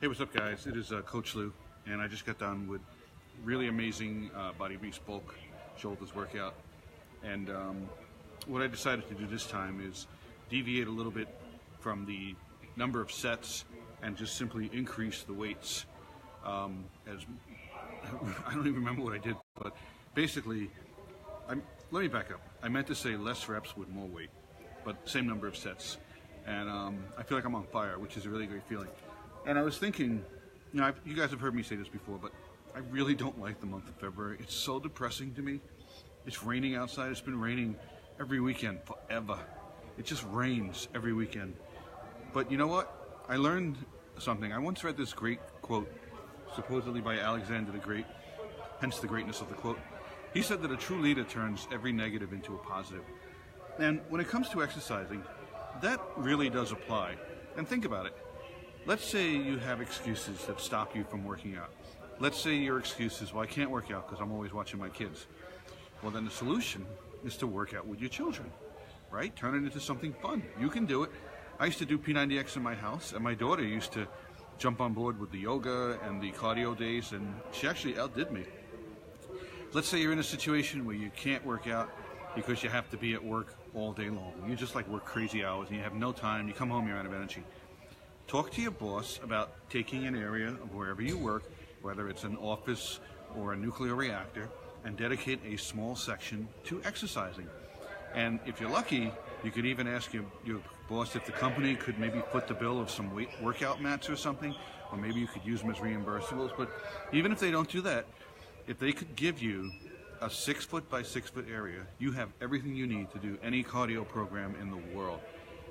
Hey, what's up, guys? It is Coach Lou, and I just got done with really amazing Body Beast bulk shoulders workout. And what I decided to do this time is deviate a little bit from the number of sets and just simply increase the weights. As I don't even remember what I did, but basically, let me back up. I meant to say less reps with more weight, but same number of sets. And I feel like I'm on fire, which is a really great feeling. And I was thinking, you guys have heard me say this before, but I really don't like the month of February. It's so depressing to me. It's raining outside. It's been raining every weekend forever. It just rains every weekend. But you know what? I learned something. I once read this great quote, supposedly by Alexander the Great, hence the greatness of the quote. He said that a true leader turns every negative into a positive. And when it comes to exercising, that really does apply. And think about it. Let's say you have excuses that stop you from working out. Let's say your excuse is, well, I can't work out because I'm always watching my kids. Well, then the solution is to work out with your children, right? Turn it into something fun. You can do it. I used to do P90X in my house, and my daughter used to jump on board with the yoga and the cardio days, and she actually outdid me. Let's say you're in a situation where you can't work out because you have to be at work all day long. You just like work crazy hours and you have no time. You come home, you're out of energy. Talk to your boss about taking an area of wherever you work, whether it's an office or a nuclear reactor, and dedicate a small section to exercising. And if you're lucky, you could even ask your boss if the company could maybe foot the bill of some workout mats or something, or maybe you could use them as reimbursables. But even if they don't do that, if they could give you a 6 foot by 6 foot area, you have everything you need to do any cardio program in the world.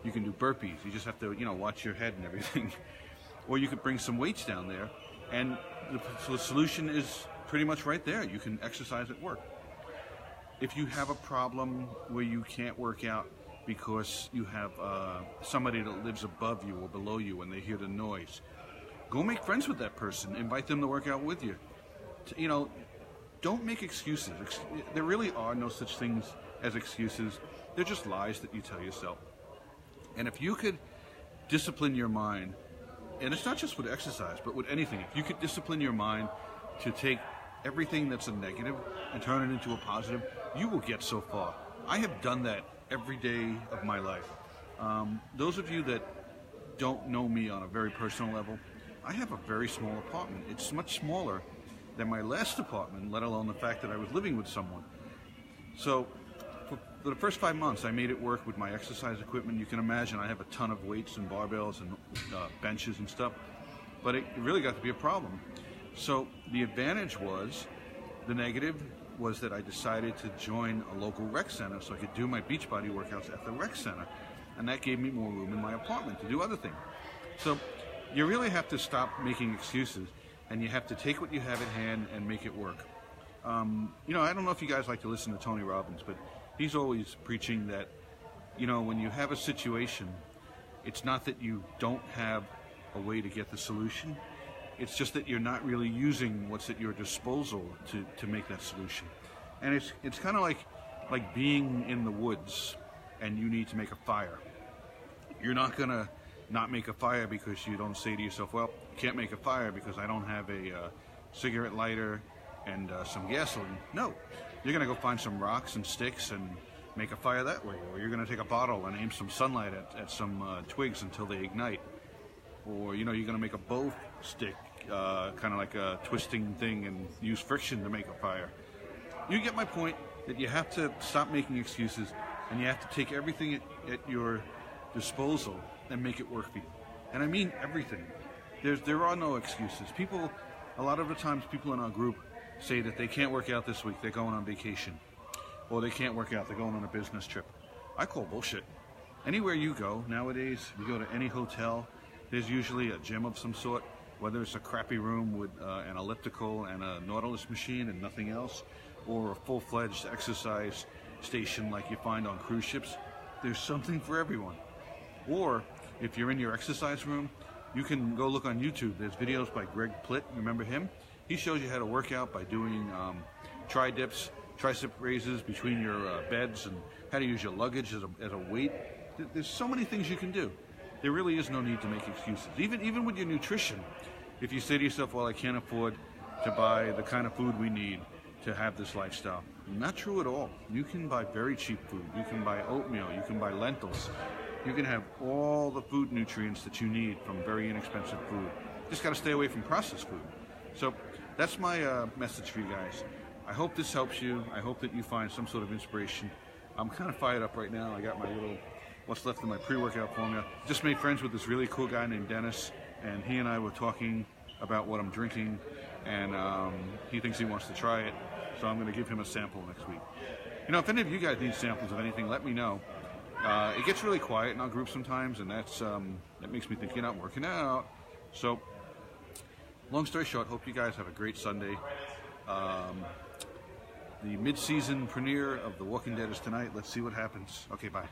You can do burpees. You just have to, watch your head and everything. Or you could bring some weights down there, and the solution is pretty much right there. You can exercise at work. If you have a problem where you can't work out because you have somebody that lives above you or below you and they hear the noise, go make friends with that person. Invite them to work out with you. Don't make excuses. There really are no such things as excuses. They're just lies that you tell yourself. And if you could discipline your mind, and it's not just with exercise, but with anything, if you could discipline your mind to take everything that's a negative and turn it into a positive, you will get so far. I have done that every day of my life. Those of you that don't know me on a very personal level, I have a very small apartment. It's much smaller than my last apartment, let alone the fact that I was living with someone. So for the first 5 months, I made it work with my exercise equipment. You can imagine I have a ton of weights and barbells and benches and stuff, but it really got to be a problem. So the advantage was, the negative was that I decided to join a local rec center so I could do my Beachbody workouts at the rec center, and that gave me more room in my apartment to do other things. So you really have to stop making excuses, and you have to take what you have at hand and make it work. I don't know if you guys like to listen to Tony Robbins, but he's always preaching that, when you have a situation, it's not that you don't have a way to get the solution. It's just that you're not really using what's at your disposal to make that solution. And it's kind of like being in the woods and you need to make a fire. You're not going to not make a fire because you don't say to yourself, well, can't make a fire because I don't have a cigarette lighter and some gasoline. No, you're going to go find some rocks and sticks and make a fire that way. Or you're going to take a bottle and aim some sunlight at some twigs until they ignite. Or, you're going to make a bow stick, kind of like a twisting thing, and use friction to make a fire. You get my point, that you have to stop making excuses and you have to take everything at your disposal and make it work for you. And I mean everything. There are no excuses. A lot of the times people in our group say that they can't work out this week, they're going on vacation. Or they can't work out, they're going on a business trip. I call bullshit. Anywhere you go nowadays, you go to any hotel, there's usually a gym of some sort, whether it's a crappy room with an elliptical and a Nautilus machine and nothing else, or a full-fledged exercise station like you find on cruise ships. There's something for everyone. Or if you're in your exercise room, you can go look on YouTube. There's videos by Greg Plitt. Remember him? He shows you how to work out by doing tri-dips, tricep raises between your beds, and how to use your luggage as a weight. There's so many things you can do. there really is no need to make excuses. Even with your nutrition, if you say to yourself, well, I can't afford to buy the kind of food we need to have this lifestyle. Not true at all. You can buy very cheap food. You can buy oatmeal. You can buy lentils. You can have all the food nutrients that you need from very inexpensive food. Just got to stay away from processed food. So that's my message for you guys. I hope this helps you. I hope that you find some sort of inspiration. I'm kind of fired up right now. I got my little, what's left of my pre-workout formula. Just made friends with this really cool guy named Dennis, and he and I were talking about what I'm drinking, and he thinks he wants to try it, so I'm going to give him a sample next week. You know, if any of you guys need samples of anything, let me know. It gets really quiet in our group sometimes, and that makes me think you're not working out. So, long story short, hope you guys have a great Sunday. The mid-season premiere of The Walking Dead is tonight. Let's see what happens. Okay, bye.